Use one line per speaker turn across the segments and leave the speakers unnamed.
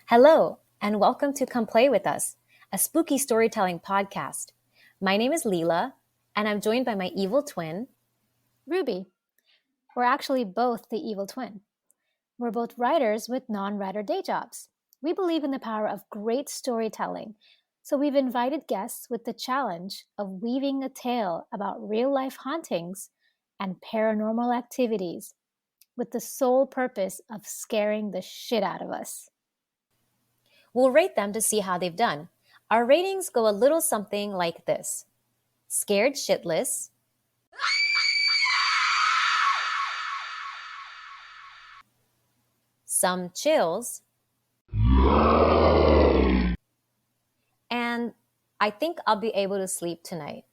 Hello, and welcome to Come Play With Us, a spooky storytelling podcast. My name is Leila, and I'm joined by my evil twin,
Ruby. We're actually both the evil twin. We're both writers with non-writer day jobs. We believe in the power of great storytelling, so we've invited guests with the challenge of weaving a tale about real-life hauntings and paranormal activities with the sole purpose of scaring the shit out of us.
We'll rate them to see how they've done. Our ratings go a little something like this: scared shitless, some chills, and I think I'll be able to sleep tonight.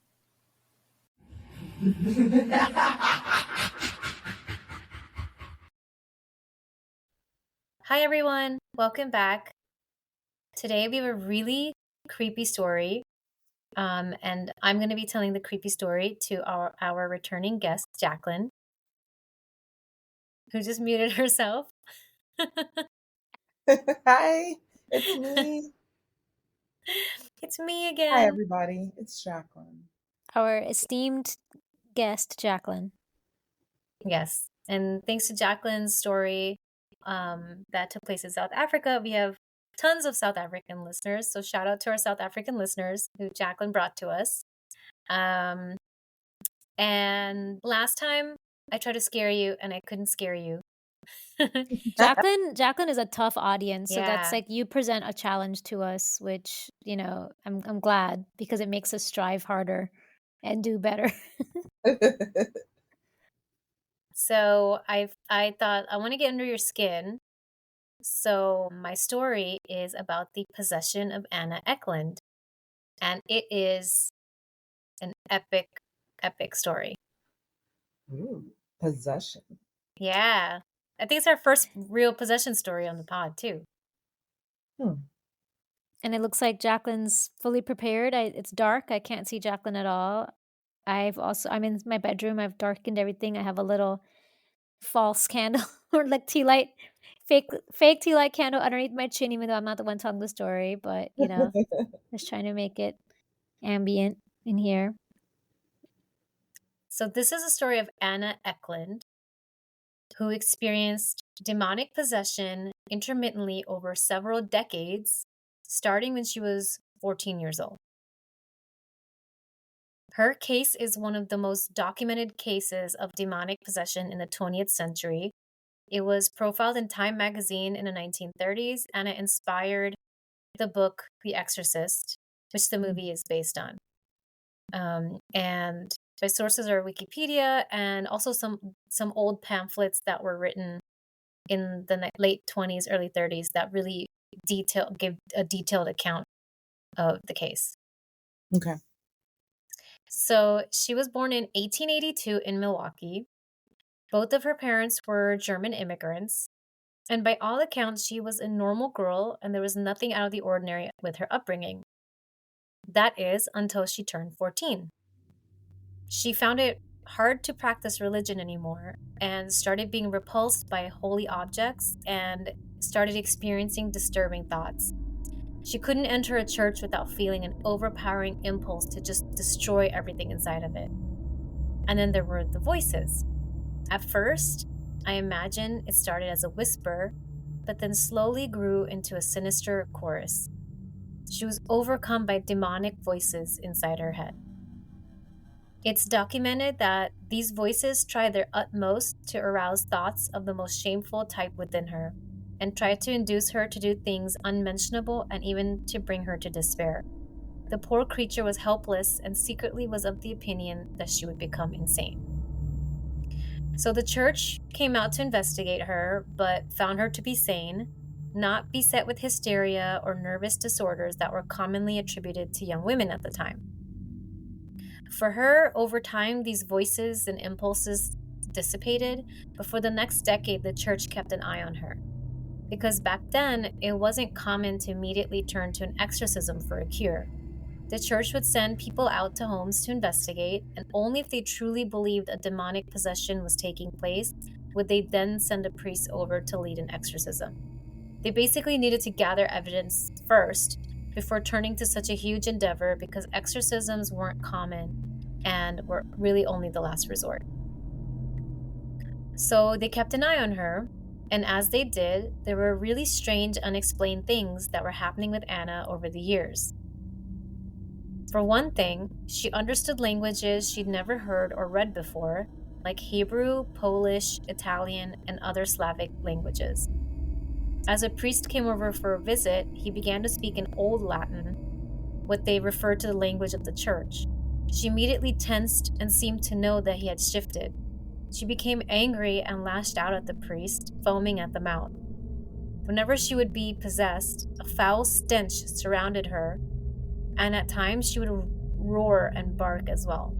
Hi everyone, welcome back. Today we have a really creepy story, and I'm going to be telling the creepy story to our returning guest, Jaclyn, who just muted herself.
Hi, it's me.
It's me again.
Hi, everybody. It's Jaclyn.
Our esteemed guest, Jaclyn.
Yes, and thanks to Jaclyn's story that took place in South Africa, we have tons of South African listeners. So shout out to our South African listeners who Jaclyn brought to us. And last time I tried to scare you and I couldn't scare you.
Jaclyn is a tough audience, so that's
Yeah.
like you present a challenge to us, which I'm glad because it makes us strive harder and do better.
So I thought I want to get under your skin. So my story is about the possession of Anna Ecklund, and it is an epic story.
Ooh, possession.
Yeah, I think it's our first real possession story on the pod too.
And it looks like Jaclyn's fully prepared. It's dark. I can't see Jaclyn at all. I'm in my bedroom. I've darkened everything. I have a little false candle or like tea light, fake tea light candle underneath my chin, even though I'm not the one telling the story, but just trying to make it ambient in here.
So this is a story of Anna Ecklund, who experienced demonic possession intermittently over several decades, starting when she was 14 years old. Her case is one of the most documented cases of demonic possession in the 20th century. It was profiled in Time magazine in the 1930s, and it inspired the book The Exorcist, which the movie is based on. And my sources are Wikipedia and also some old pamphlets that were written in the late 20s, early 30s that really give a detailed account of the case.
Okay.
So she was born in 1882 in Milwaukee. Both of her parents were German immigrants. And by all accounts, she was a normal girl and there was nothing out of the ordinary with her upbringing. That is, until she turned 14. She found it hard to practice religion anymore and started being repulsed by holy objects and started experiencing disturbing thoughts. She couldn't enter a church without feeling an overpowering impulse to just destroy everything inside of it. And then there were the voices. At first, I imagine it started as a whisper, but then slowly grew into a sinister chorus. She was overcome by demonic voices inside her head. It's documented that these voices tried their utmost to arouse thoughts of the most shameful type within her, and tried to induce her to do things unmentionable and even to bring her to despair. The poor creature was helpless and secretly was of the opinion that she would become insane. So the church came out to investigate her, but found her to be sane, not beset with hysteria or nervous disorders that were commonly attributed to young women at the time. For her, over time, these voices and impulses dissipated, but for the next decade, the church kept an eye on her. Because back then, it wasn't common to immediately turn to an exorcism for a cure. The church would send people out to homes to investigate, and only if they truly believed a demonic possession was taking place would they then send a priest over to lead an exorcism. They basically needed to gather evidence first before turning to such a huge endeavor because exorcisms weren't common and were really only the last resort. So they kept an eye on her, and as they did, there were really strange, unexplained things that were happening with Anna over the years. For one thing, she understood languages she'd never heard or read before, like Hebrew, Polish, Italian, and other Slavic languages. As a priest came over for a visit, he began to speak in Old Latin, what they referred to the language of the church. She immediately tensed and seemed to know that he had shifted. She became angry and lashed out at the priest, foaming at the mouth. Whenever she would be possessed, a foul stench surrounded her, and at times she would roar and bark as well.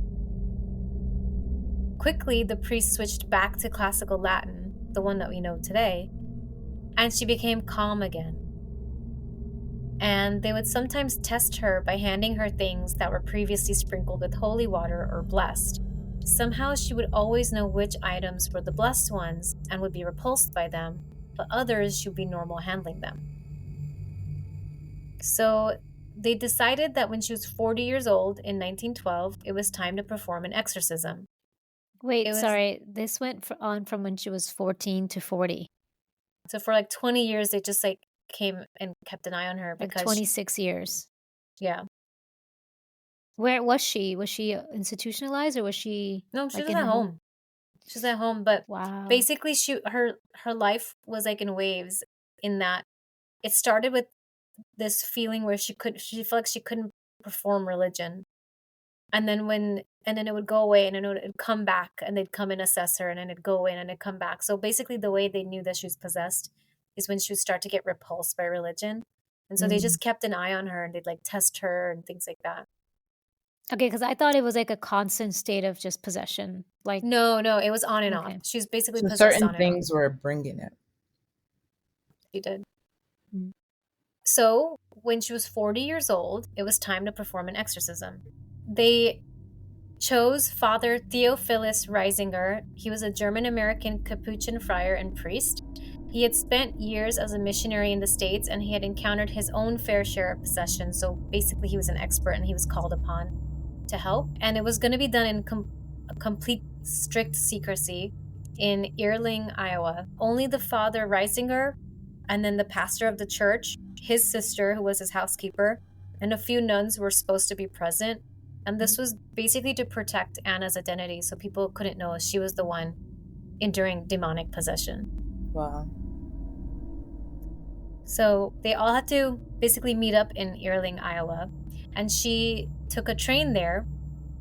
Quickly, the priest switched back to classical Latin, the one that we know today, and she became calm again. And they would sometimes test her by handing her things that were previously sprinkled with holy water or blessed. Somehow she would always know which items were the blessed ones and would be repulsed by them, but others she would be normal handling them. So they decided that when she was 40 years old in 1912, it was time to perform an exorcism.
Wait, sorry. This went on from when she was 14 to 40.
So for like 20 years, they just like came and kept an eye on her because
26 years.
Yeah.
Where was she? Was she institutionalized or was she?
No, she was at home. She was at home, but
wow.
Basically, her life was like in waves. In that, it started with this feeling where she felt like she couldn't perform religion, and then it would go away, and then it would come back, and they'd come and assess her, and then it'd go away, and then it'd come back. So basically, the way they knew that she was possessed is when she would start to get repulsed by religion, and so they just kept an eye on her, and they'd like test her and things like that.
Okay, because I thought it was like a constant state of just possession. Like
no, it was on and on. She was basically
so
possessed.
Certain things were bringing it.
She did. Mm-hmm. So when she was 40 years old, it was time to perform an exorcism. They chose Father Theophilus Reisinger. He was a German-American Capuchin friar and priest. He had spent years as a missionary in the States, and he had encountered his own fair share of possession. So basically, he was an expert, and he was called upon to help. And it was going to be done in complete strict secrecy in Earling, Iowa. Only the Father Reisinger, and then the pastor of the church, his sister, who was his housekeeper, and a few nuns were supposed to be present. And this was basically to protect Anna's identity, so people couldn't know she was the one enduring demonic possession.
Wow.
So they all had to basically meet up in Earling, Iowa. And she took a train there.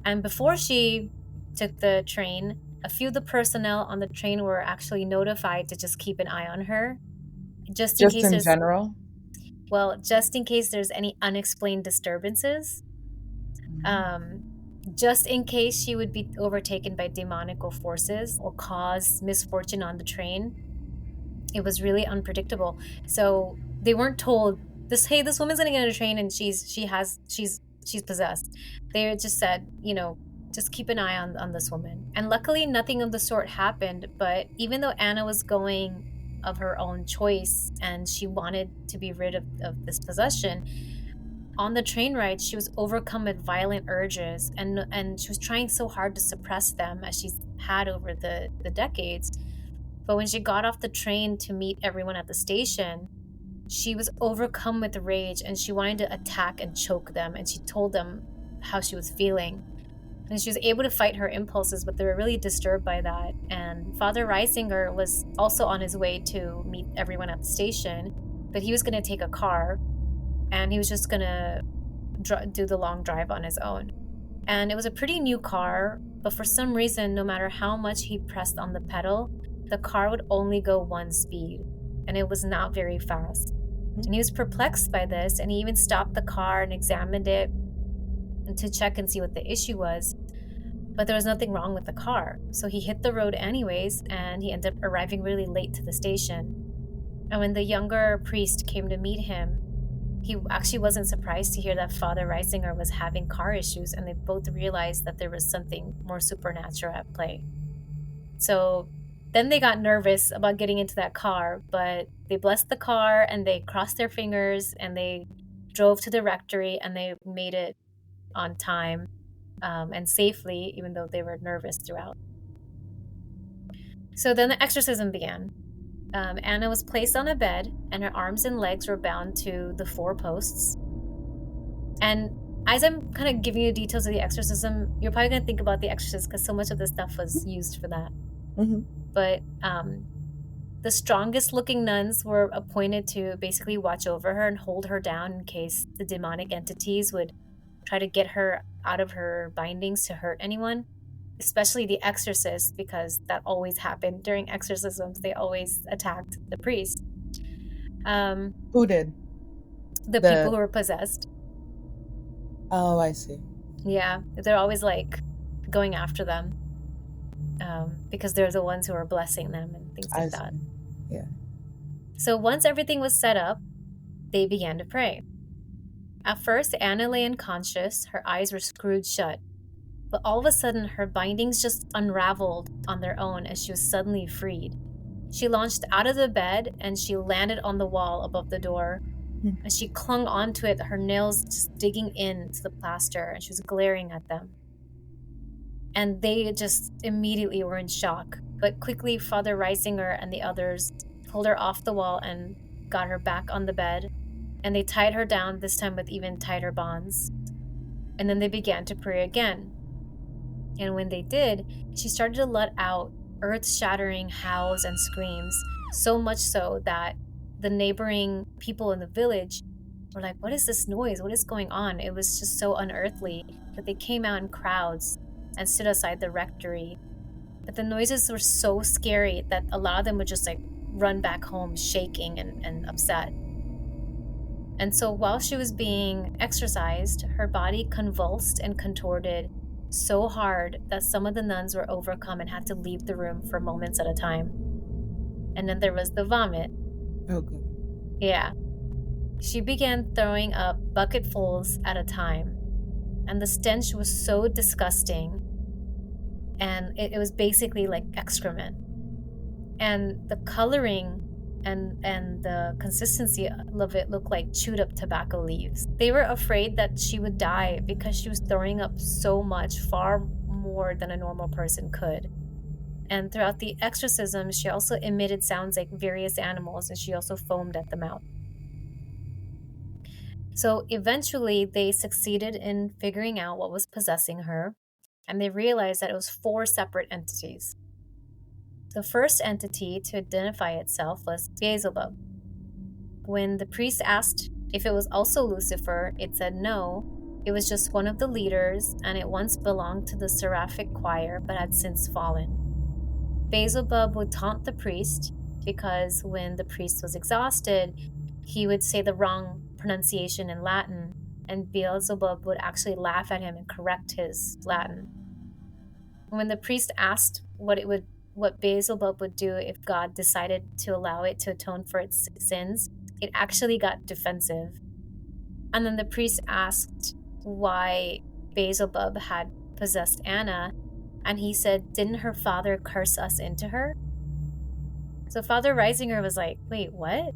And before she took the train, a few of the personnel on the train were actually notified to just keep an eye on her. Just in general? Well, just in case there's any unexplained disturbances. Just in case she would be overtaken by demonical forces or cause misfortune on the train. It was really unpredictable. So they weren't told this woman's gonna get on a train and she's possessed. They just said, just keep an eye on this woman. And luckily nothing of the sort happened, but even though Anna was going of her own choice and she wanted to be rid of this possession, on the train ride, she was overcome with violent urges, and she was trying so hard to suppress them as she's had over the decades. But when she got off the train to meet everyone at the station, she was overcome with rage, and she wanted to attack and choke them, and she told them how she was feeling. And she was able to fight her impulses, but they were really disturbed by that. And Father Reisinger was also on his way to meet everyone at the station, but he was going to take a car, and he was just going to do the long drive on his own. And it was a pretty new car, but for some reason, no matter how much he pressed on the pedal, the car would only go one speed, and it was not very fast. And he was perplexed by this, and he even stopped the car and examined it to check and see what the issue was. But there was nothing wrong with the car. So he hit the road anyways, and he ended up arriving really late to the station. And when the younger priest came to meet him, he actually wasn't surprised to hear that Father Reisinger was having car issues, and they both realized that there was something more supernatural at play. So Then they got nervous about getting into that car, but they blessed the car and they crossed their fingers and they drove to the rectory and they made it on time and safely, even though they were nervous throughout. So then the exorcism began. Anna was placed on a bed and her arms and legs were bound to the 4 posts. And as I'm kind of giving you details of the exorcism, you're probably going to think about the Exorcist because so much of the stuff was used for that.
Mm-hmm.
But the strongest looking nuns were appointed to basically watch over her and hold her down in case the demonic entities would try to get her out of her bindings to hurt anyone, especially the exorcist, because that always happened during exorcisms. They always attacked the priest.
Who did?
The people who were possessed.
Oh, I see.
Yeah, they're always like going after them because they're the ones who are blessing them and things like that.
Yeah.
So once everything was set up, they began to pray. At first, Anna lay unconscious. Her eyes were screwed shut. But all of a sudden, her bindings just unraveled on their own as she was suddenly freed. She launched out of the bed and she landed on the wall above the door. As she clung onto it, her nails just digging into the plaster, and she was glaring at them. And they just immediately were in shock. But quickly, Father Reisinger and the others pulled her off the wall and got her back on the bed. And they tied her down, this time with even tighter bonds. And then they began to pray again. And when they did, she started to let out earth-shattering howls and screams, so much so that the neighboring people in the village were like, what is this noise? What is going on? It was just so unearthly that they came out in crowds and stood outside the rectory. But the noises were so scary that a lot of them would just like run back home shaking and upset. And so while she was being exorcised, her body convulsed and contorted so hard that some of the nuns were overcome and had to leave the room for moments at a time. And then there was the vomit.
Okay.
Yeah. She began throwing up bucketfuls at a time. And the stench was so disgusting. And it was basically like excrement. And the coloring and the consistency of it looked like chewed up tobacco leaves. They were afraid that she would die because she was throwing up so much, far more than a normal person could. And throughout the exorcism, she also emitted sounds like various animals, and she also foamed at the mouth. So eventually, they succeeded in figuring out what was possessing her, and they realized that it was 4 separate entities. The first entity to identify itself was Beelzebub. When the priest asked if it was also Lucifer, it said no. It was just one of the leaders, and it once belonged to the seraphic choir but had since fallen. Beelzebub would taunt the priest because when the priest was exhausted, he would say the wrong pronunciation in Latin, and Beelzebub would actually laugh at him and correct his Latin. When the priest asked what Beelzebub would do if God decided to allow it to atone for its sins, it actually got defensive. And then the priest asked why Beelzebub had possessed Anna, and he said, didn't her father curse us into her? So Father Reisinger was like, wait, what?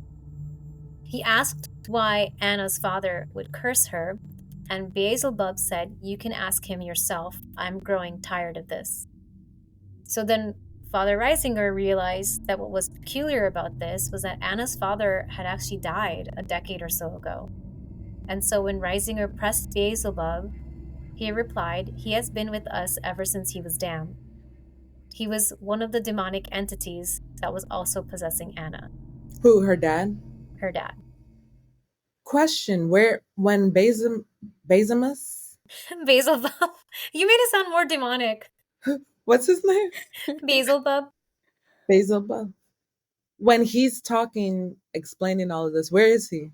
He asked why Anna's father would curse her, and Beelzebub said, you can ask him yourself. I'm growing tired of this. So then Father Reisinger realized that what was peculiar about this was that Anna's father had actually died a decade or so ago. And so when Reisinger pressed Beelzebub, he replied, he has been with us ever since he was damned. He was one of the demonic entities that was also possessing Anna.
Who, her dad?
Her dad.
Question, when Beelzebub?
Beelzebub. You made it sound more demonic.
What's his name?
Beelzebub.
Beelzebub. When he's talking, explaining all of this, where is he?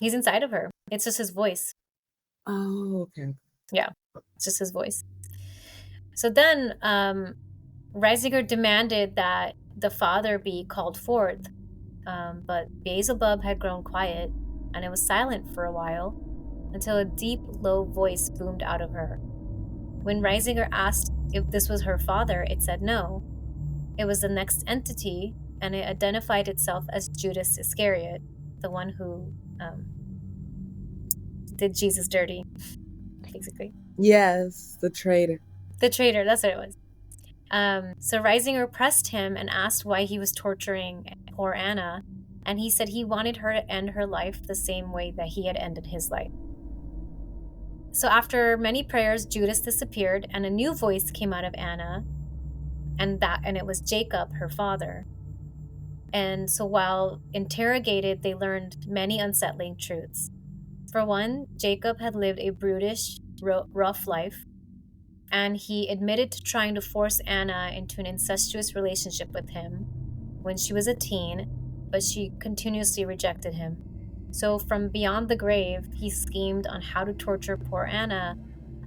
He's inside of her. It's just his voice.
Oh, okay.
Yeah, it's just his voice. So then Reisinger demanded that the father be called forth, but Beelzebub had grown quiet, and it was silent for a while until a deep, low voice boomed out of her. When Reisinger asked if this was her father, it said no. It was the next entity, and it identified itself as Judas Iscariot, the one who did Jesus dirty, basically.
Yes, the traitor.
The traitor, that's what it was. So Reisinger pressed him and asked why he was torturing poor Anna, and he said he wanted her to end her life the same way that he had ended his life. So after many prayers, Judas disappeared, and a new voice came out of Anna, and it was Jacob, her father. And so while interrogated, they learned many unsettling truths. For one, Jacob had lived a brutish, rough life, and he admitted to trying to force Anna into an incestuous relationship with him when she was a teen, but she continuously rejected him. So from beyond the grave, he schemed on how to torture poor Anna,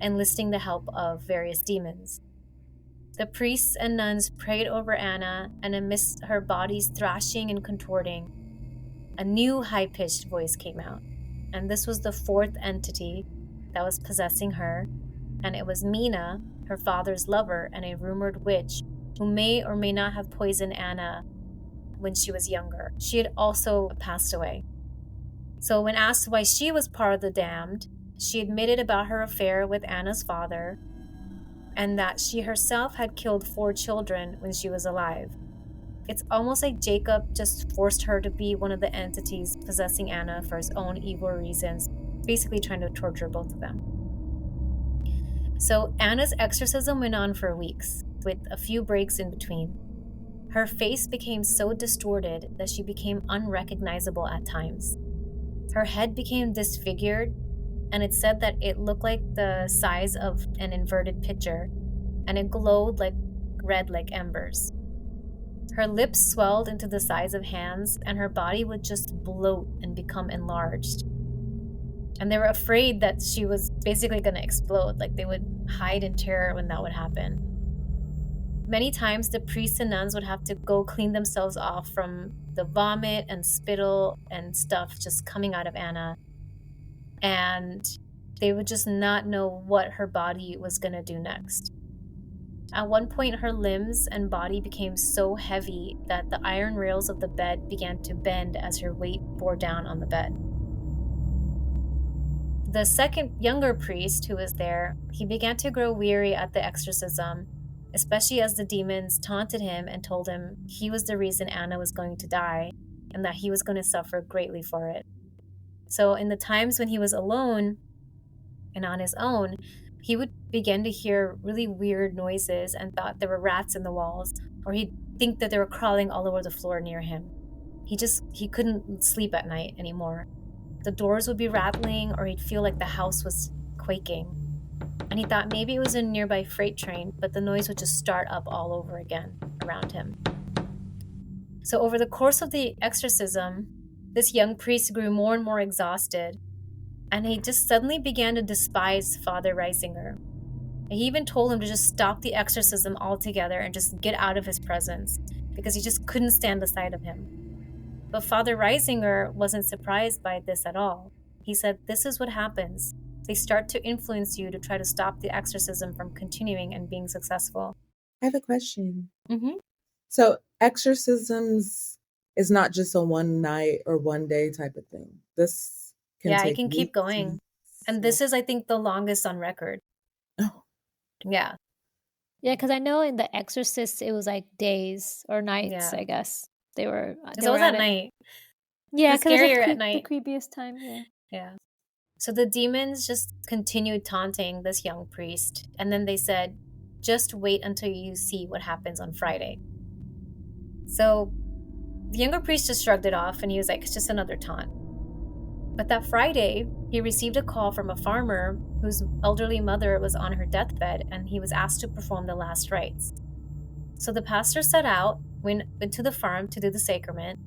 enlisting the help of various demons. The priests and nuns prayed over Anna, and amidst her body's thrashing and contorting, a new high-pitched voice came out. And this was the fourth entity that was possessing her, and it was Mina, her father's lover and a rumored witch, who may or may not have poisoned Anna when she was younger. She had also passed away. So when asked why she was part of the damned, she admitted about her affair with Anna's father, and that she herself had killed 4 children when she was alive. It's almost like Jacob just forced her to be one of the entities possessing Anna for his own evil reasons, basically trying to torture both of them. So Anna's exorcism went on for weeks, with a few breaks in between. Her face became so distorted that she became unrecognizable at times. Her head became disfigured, and it said that it looked like the size of an inverted pitcher, and it glowed red like embers. Her lips swelled into the size of hands, and her body would just bloat and become enlarged. And they were afraid that she was basically going to explode, like they would hide in terror when that would happen. Many times the priests and nuns would have to go clean themselves off from the vomit and spittle and stuff just coming out of Anna. And they would just not know what her body was going to do next. At one point, her limbs and body became so heavy that the iron rails of the bed began to bend as her weight bore down on the bed. The second younger priest who was there, he began to grow weary at the exorcism, especially as the demons taunted him and told him he was the reason Anna was going to die and that he was going to suffer greatly for it. So in the times when he was alone and on his own, he would begin to hear really weird noises and thought there were rats in the walls, or he'd think that they were crawling all over the floor near him. He couldn't sleep at night anymore. The doors would be rattling, or he'd feel like the house was quaking. And he thought maybe it was a nearby freight train, but the noise would just start up all over again around him. So over the course of the exorcism, this young priest grew more and more exhausted, and he just suddenly began to despise Father Reisinger. He even told him to just stop the exorcism altogether and just get out of his presence, because he just couldn't stand the sight of him. But Father Reisinger wasn't surprised by this at all. He said, "This is what happens. They start to influence you to try to stop the exorcism from continuing and being successful."
I have a question.
Mm-hmm.
So exorcisms is not just a one night or one day type of thing. This can take
it can keep
weeks
going. And this is, I think, the longest on record.
Oh.
Yeah.
Yeah, because I know in The Exorcist, it was like days or nights,
Yeah.
I guess. They were
It's always at night.
Yeah,
It's
because
scarier
it's
at night.
the creepiest time, yeah.
Yeah. So the demons just continued taunting this young priest. And then they said, "Just wait until you see what happens on Friday." So the younger priest just shrugged it off, and he was like, "It's just another taunt." But that Friday, he received a call from a farmer whose elderly mother was on her deathbed, and he was asked to perform the last rites. So the pastor set out, went to the farm to do the sacrament,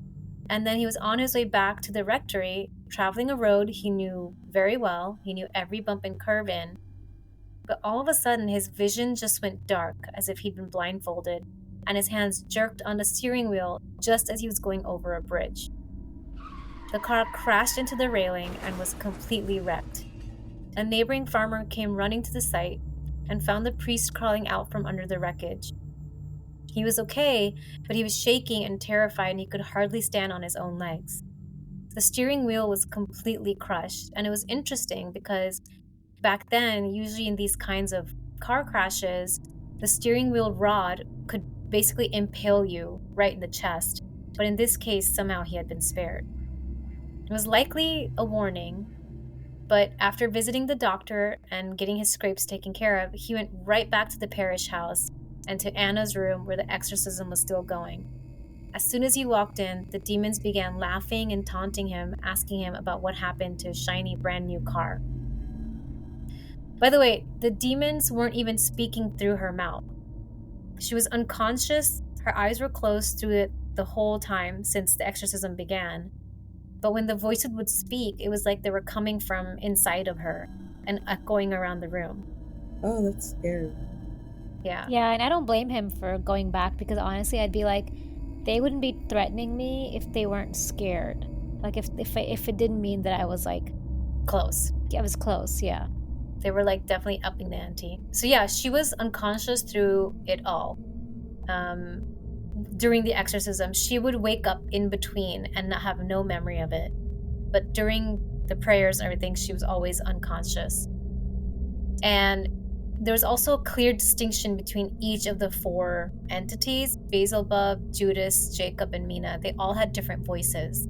and then he was on his way back to the rectory, traveling a road he knew very well. He knew every bump and curve in. But all of a sudden, his vision just went dark, as if he'd been blindfolded, and his hands jerked on the steering wheel just as he was going over a bridge. The car crashed into the railing and was completely wrecked. A neighboring farmer came running to the site and found the priest crawling out from under the wreckage. He was okay, but he was shaking and terrified, and he could hardly stand on his own legs. The steering wheel was completely crushed, and it was interesting because back then, usually in these kinds of car crashes, the steering wheel rod could basically impale you right in the chest, but in this case, somehow he had been spared. It was likely a warning, but after visiting the doctor and getting his scrapes taken care of, he went right back to the parish house and to Anna's room where the exorcism was still going. As soon as he walked in, the demons began laughing and taunting him, asking him about what happened to his shiny brand new car. By the way, the demons weren't even speaking through her mouth. She was unconscious, her eyes were closed through it the whole time since the exorcism began. But when the voices would speak, it was like they were coming from inside of her and echoing around the room.
Oh, that's scary.
Yeah.
Yeah, and I don't blame him for going back because honestly, I'd be like, they wouldn't be threatening me if they weren't scared. Like if it didn't mean that I was like
Close.
I was close, yeah.
They were like definitely upping the ante. So yeah, she was unconscious through it all. During the exorcism, she would wake up in between and not have no memory of it. But during the prayers and everything, she was always unconscious. And there's also a clear distinction between each of the four entities: Beelzebub, Judas, Jacob, and Mina. They all had different voices.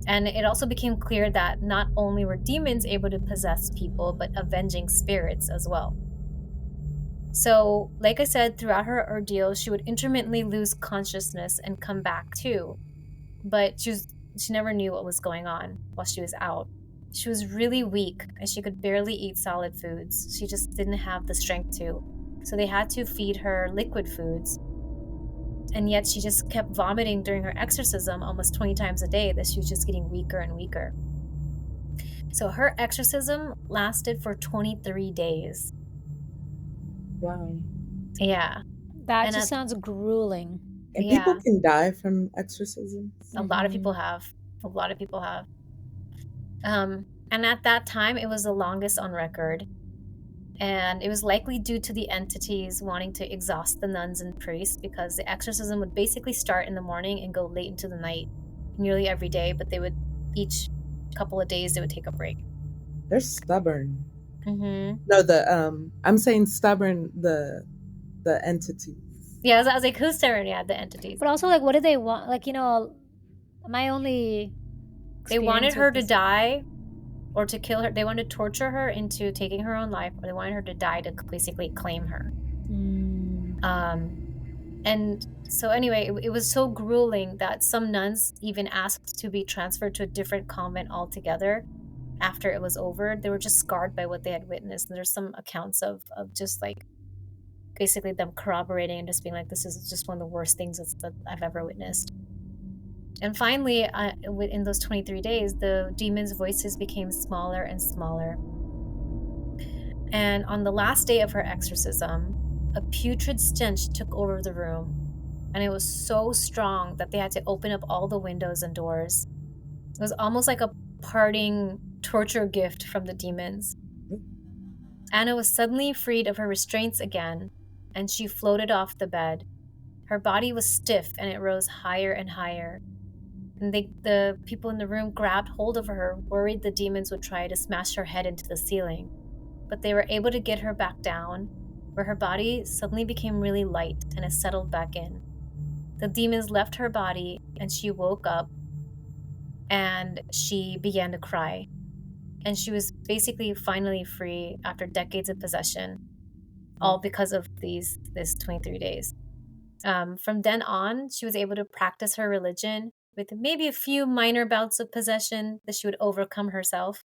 And it also became clear that not only were demons able to possess people, but avenging spirits as well. So, like I said, throughout her ordeal, she would intermittently lose consciousness and come back too. But she never knew what was going on while she was out. She was really weak and she could barely eat solid foods. She just didn't have the strength to. So they had to feed her liquid foods. And yet she just kept vomiting during her exorcism almost 20 times a day, that she was just getting weaker and weaker. So her exorcism lasted for 23 days.
Wow.
Yeah.
That
And
just sounds grueling.
And
Yeah.
people can die from exorcisms.
A lot of people have. A lot of people have. And at that time, it was the longest on record. And it was likely due to the entities wanting to exhaust the nuns and priests, because the exorcism would basically start in the morning and go late into the night nearly every day, but they would each couple of days they would take a break.
They're stubborn.
Mm-hmm.
No, I'm saying stubborn, the entity.
Yeah, I was like, who's stubborn? Yeah, the entities.
But also, like, what did they want? Like, my only
They wanted
experience
her
with
to
this-
die or to kill her. They wanted to torture her into taking her own life, or they wanted her to die to basically claim her. And so anyway, it was so grueling that some nuns even asked to be transferred to a different convent altogether after it was over. They were just scarred by what they had witnessed. And there's some accounts of just like basically them corroborating and just being like, this is just one of the worst things that I've ever witnessed. And finally, in those 23 days, the demons' voices became smaller and smaller. And on the last day of her exorcism, a putrid stench took over the room. And it was so strong that they had to open up all the windows and doors. It was almost like a parting torture gift from the demons. Anna was suddenly freed of her restraints again, and she floated off the bed. Her body was stiff, and it rose higher and higher. And the people in the room grabbed hold of her, worried the demons would try to smash her head into the ceiling. But they were able to get her back down, where her body suddenly became really light and it settled back in. The demons left her body, and she woke up, and she began to cry. And she was basically finally free after decades of possession, all because of this 23 days. From then on, she was able to practice her religion with maybe a few minor bouts of possession that she would overcome herself.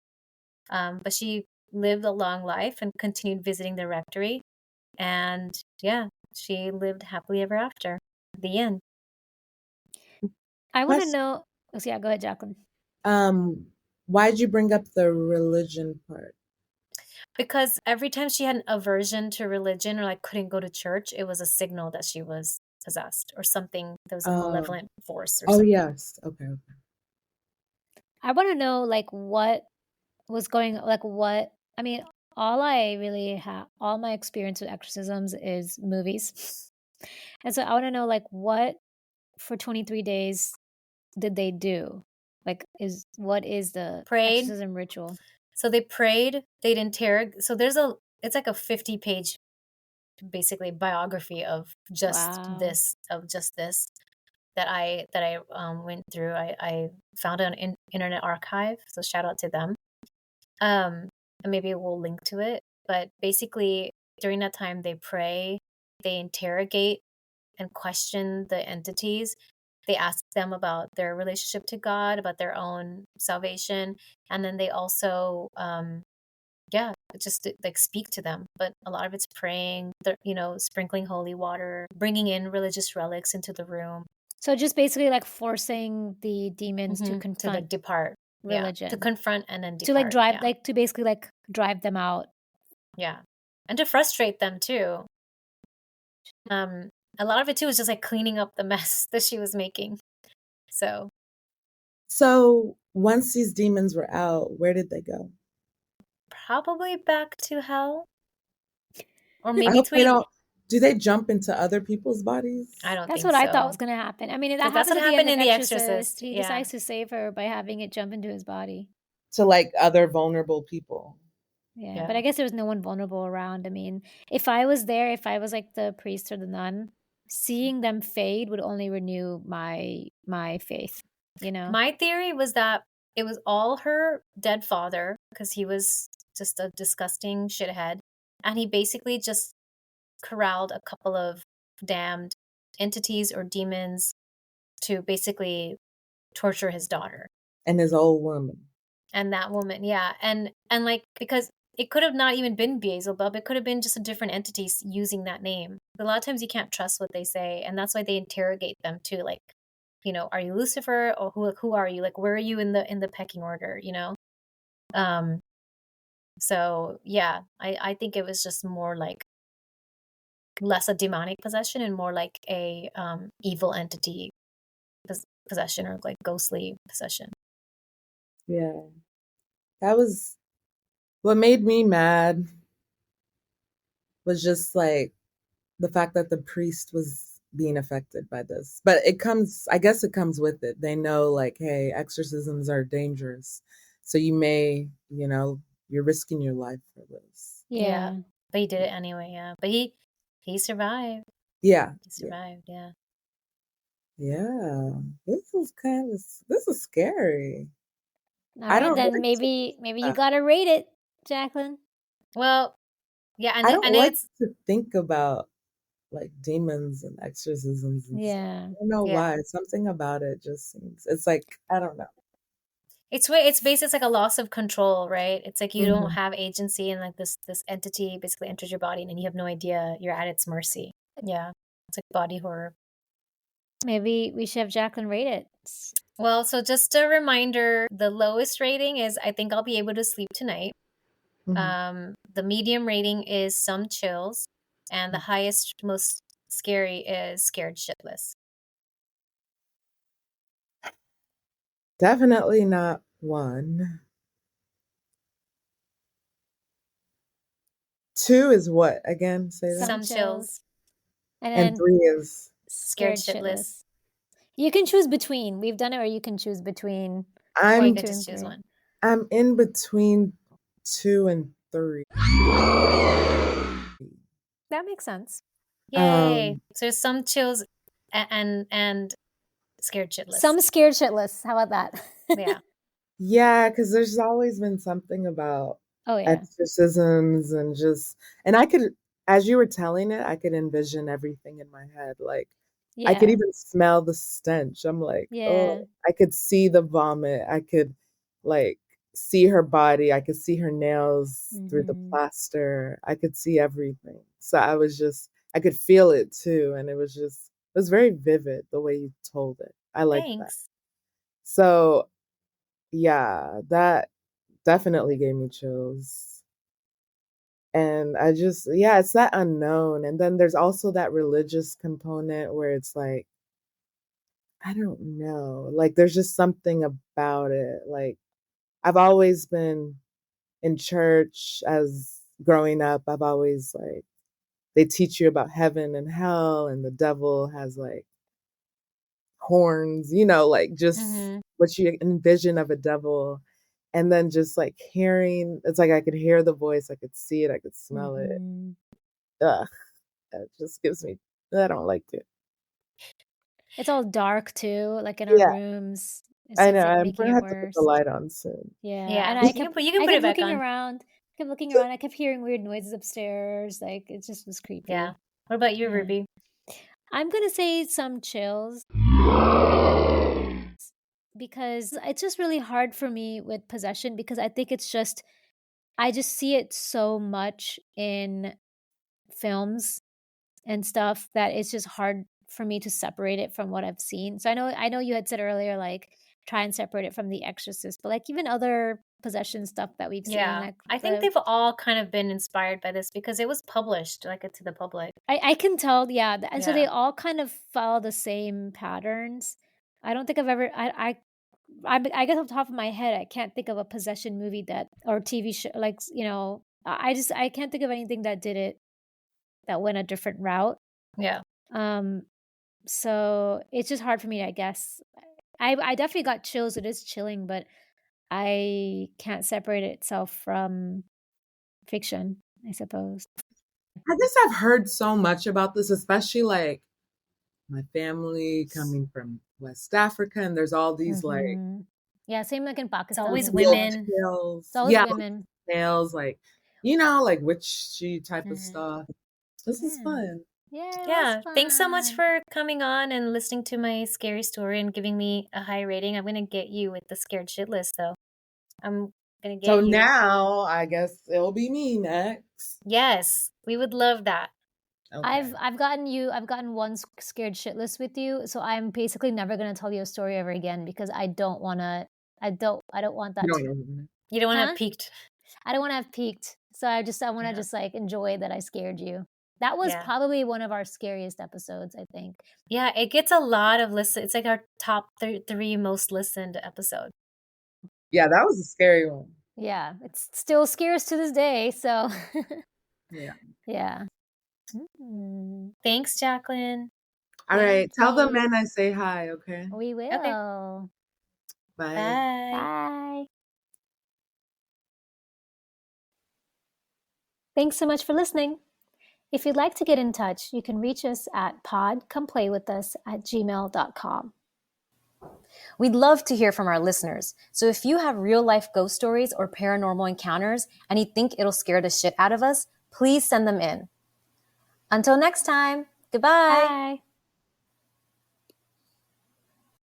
But she lived a long life and continued visiting the rectory. And yeah, she lived happily ever after. The end.
I want to know. Oh, yeah, go ahead, Jaclyn.
Why'd you bring up the religion part?
Because every time she had an aversion to religion or like couldn't go to church, it was a signal that she was possessed or something. There was a malevolent force or something.
Yes. Okay.
I want to know, like, what was going, like, what, I mean, all I really have, all my experience with exorcisms is movies. And so I want to know, like, what for 23 days did they do? Like, what is the
Prayed.
exorcism ritual?
So they prayed, they'd interrogate. So it's like a 50-page, basically, biography of just
Wow.
this, that I went through. I found it on Internet Archive, so shout out to them. And maybe we'll link to it. But basically, during that time, they pray, they interrogate and question the entities. They ask them about their relationship to God, about their own salvation, and then they also, just like speak to them. But a lot of it's praying, sprinkling holy water, bringing in religious relics into the room.
So just basically like forcing the demons to confront,
to like depart,
religion,
to confront and then depart,
to like drive, like to basically like drive them out.
Yeah, and to frustrate them too. A lot of it too was just like cleaning up the mess that she was making. So
once these demons were out, where did they go?
Probably back to hell, or
I
maybe
hope they don't. Do they jump into other people's bodies?
I don't.
That's
think
what
so.
I thought was going to happen. I mean, that
that's what
happened
in The
Exorcist. He decides to save her by having it jump into his body.
To like other vulnerable people.
Yeah, but I guess there was no one vulnerable around. I mean, if I was there, if I was like the priest or the nun, seeing them fade would only renew my faith, you know?
My theory was that it was all her dead father, because he was just a disgusting shithead, and he basically just corralled a couple of damned entities or demons to basically torture his daughter.
And his old woman.
And that woman, yeah. And like, because it could have not even been Beelzebub. It could have been just a different entity using that name. A lot of times you can't trust what they say, and that's why they interrogate them too. Like, are you Lucifer, or who are you? Like, where are you in the pecking order? So yeah, I think it was just more like less a demonic possession and more like a evil entity possession, or like ghostly possession.
Yeah, that was what made me mad. Was just like the fact that the priest was being affected by this. But I guess it comes with it. They know, like, hey, exorcisms are dangerous. So you may, you're risking your life for this.
Yeah. But he did it anyway, yeah. But he survived.
Yeah.
He survived, yeah.
Yeah. This is scary.
All right, then maybe you gotta rate it, Jaclyn.
Well, yeah, and
I don't like to think about like demons and exorcisms and stuff. I don't know why. Something about it just seems, it's like, I don't know.
It's basically, it's like a loss of control, right? It's like you don't have agency, and like this entity basically enters your body, and then you have no idea, you're at its mercy. Yeah. It's like body horror.
Maybe we should have Jaclyn rate it.
Well, so just a reminder, the lowest rating is I think I'll be able to sleep tonight. The medium rating is some chills, and the highest, most scary is scared shitless.
Definitely not 1. 2 is what again? Say that.
Some chills.
And 3 is
scared shitless.
You can choose between. We've done it, or you can choose between.
Or you can just choose one.
I'm in between 2 and 3.
That makes sense.
Yay! So there's some chills and scared shitless.
Some scared shitless. How about that?
Yeah.
Yeah, because there's always been something about exorcisms and I could, as you were telling it, I could envision everything in my head. Like, I could even smell the stench. I'm like, oh, I could see the vomit. I could like see her body. I could see her nails through the plaster. I could see everything. So I could feel it too. And it was very vivid the way you told it. I like that. So yeah, that definitely gave me chills. And it's that unknown. And then there's also that religious component where it's like, I don't know, like there's just something about it. Like, I've always been in church as growing up. I've always like they teach you about heaven and hell, and the devil has like horns, like just what you envision of a devil. And then just like hearing, it's like I could hear the voice, I could see it, I could smell it. Ugh, it just gives me, I don't like it.
It's all dark too, like in our rooms.
I know. I'm gonna have to put the light on soon.
Yeah. And I kept put it back on. I kept looking around. I kept hearing weird noises upstairs. Like it just was creepy.
Yeah. What about you, Ruby?
I'm gonna say some chills. Because it's just really hard for me with possession, because I think I just see it so much in films and stuff that it's just hard for me to separate it from what I've seen. So I know you had said earlier, like, try and separate it from The Exorcist, but like even other possession stuff that we've seen. Like
I think they've all kind of been inspired by this because it was published like to the public.
I can tell, yeah. And so they all kind of follow the same patterns. I don't think I've ever I guess off the top of my head, I can't think of a possession movie or TV show, like, I can't think of anything that went a different route.
Yeah.
So it's just hard for me, I guess. I definitely got chills. It is chilling, but I can't separate itself from fiction, I suppose.
I guess I've heard so much about this, especially like my family coming from West Africa, and there's all these like,
same like in Pakistan.
It's always women.
It's always women.
Tales, like, like witchy type of stuff. This is fun.
Yeah.
Thanks so much for coming on and listening to my scary story and giving me a high rating. I'm gonna get you with the scared shit list, though. I'm gonna get you.
So now I guess it'll be me next.
Yes, we would love that.
Okay. I've gotten one scared shitless with you, so I'm basically never gonna tell you a story ever again because I don't want that. You don't want
to have peaked.
I don't want to have peaked. So I want to just like enjoy that I scared you. That was probably one of our scariest episodes, I think.
Yeah, it gets a lot of listen. It's like our top three most listened episode.
Yeah, that was a scary one.
Yeah, it still scares to this day. So
yeah.
Thanks, Jaclyn.
All right. Tell the men I say hi, okay?
We will.
Okay.
Bye.
Bye. Thanks so much for listening. If you'd like to get in touch, you can reach us at podcomeplayWithUs@gmail.com.
We'd love to hear from our listeners. So if you have real-life ghost stories or paranormal encounters and you think it'll scare the shit out of us, please send them in. Until next time, goodbye.
Bye.